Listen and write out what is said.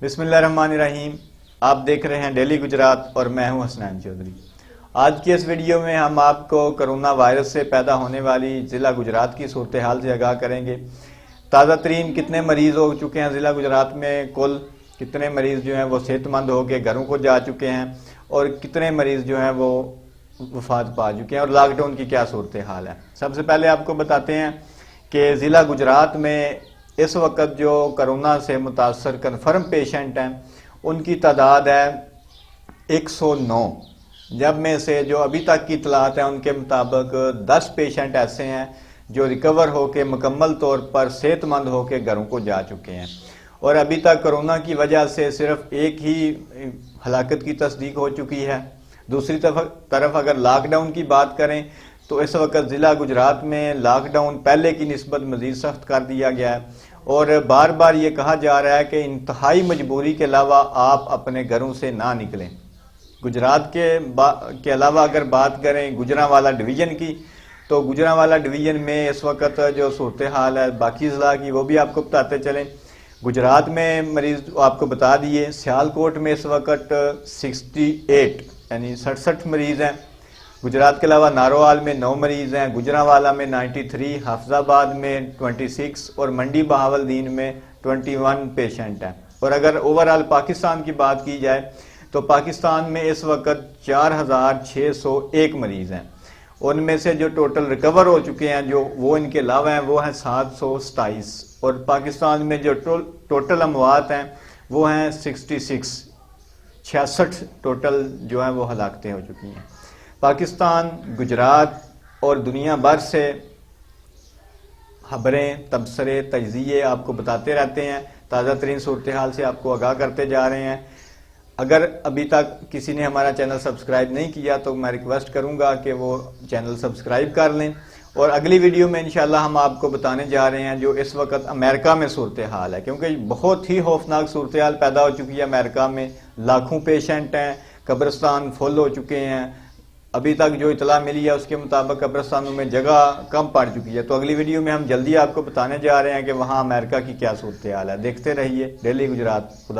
बिस्मिल्लाहिर्रहमानिर्रहीम। आप देख रहे हैं डेली गुजरात और मैं हूं हसनैन चौधरी। आज की इस वीडियो में हम आपको कोरोना वायरस से पैदा होने वाली ज़िला गुजरात की सूरत हाल से आगाह करेंगे। ताज़ा तरीन कितने मरीज़ हो चुके हैं ज़िला गुजरात में, कुल कितने मरीज़ जो हैं वो सेहतमंद होकर घरों को जा चुके हैं और कितने मरीज़ जो हैं वो वफात पा चुके हैं और लॉकडाउन की क्या सूरत हाल है। सबसे पहले आपको बताते हैं कि ज़िला गुजरात में इस वक्त जो कोरोना से मुतासर कन्फर्म पेशेंट हैं उनकी तादाद है 109। जब में से जो अभी तक की इतलात हैं उनके मुताबिक 10 पेशेंट ऐसे हैं जो रिकवर होकर मुकम्मल तौर पर सेहतमंद होकर घरों को जा चुके हैं और अभी तक कोरोना की वजह से सिर्फ एक ही हलाकत की तस्दीक हो चुकी है। दूसरी तरफ अगर लॉकडाउन की बात करें तो इस वक्त ज़िला गुजरात में लॉकडाउन पहले की निस्बत मज़ीद सख्त कर दिया गया है और बार बार ये कहा जा रहा है कि इंतहाई मजबूरी के अलावा आप अपने घरों से ना निकलें। गुजरात के अलावा अगर बात करें गुजरांवाला डिवीज़न की, तो गुजरांवाला डिवीज़न में इस वक्त जो सूरत हाल है बाकी ज़िला की वो भी आपको बताते चलें। गुजरात में मरीज़ आपको बता दिए, सियालकोट में इस वक्त 68 यानी 67 मरीज़ हैं। गुजरात के अलावा नारोवाल में 9 मरीज़ हैं, गुजरांवाला में 93, हाफिजाबाद में 26 और मंडी बहावलदीन में 21 पेशेंट हैं। और अगर ओवरऑल पाकिस्तान की बात की जाए तो पाकिस्तान में इस वक्त 4601 मरीज़ हैं। उनमें से जो टोटल रिकवर हो चुके हैं जो वो इनके अलावा हैं वो हैं 727 और पाकिस्तान में जो टोटल अमवात हैं वो हैं 66 टोटल जो हैं वो हलाकतें हो चुकी हैं। पाकिस्तान, गुजरात और दुनिया भर से खबरें, तबसरे, तज्ज़िये आपको बताते रहते हैं, ताज़ा तरीन सूरत हाल से आपको आगाह करते जा रहे हैं। अगर अभी तक किसी ने हमारा चैनल सब्सक्राइब नहीं किया तो मैं रिक्वेस्ट करूंगा कि वो चैनल सब्सक्राइब कर लें। और अगली वीडियो में इंशाल्लाह हम आपको बताने जा रहे हैं जो इस वक्त अमेरिका में सूरत हाल है, क्योंकि बहुत ही खौफनाक सूरत हाल पैदा हो चुकी है अमेरिका में। लाखों पेशेंट हैं, कब्रिस्तान फुल हो चुके हैं। अभी तक जो इतला मिली है उसके मुताबिक कब्रिस्तानों में जगह कम पड़ चुकी है। तो अगली वीडियो में हम जल्दी आपको बताने जा रहे हैं कि वहाँ अमेरिका की क्या सूरत हाल है। देखते रहिए डेली गुजरात। खुदा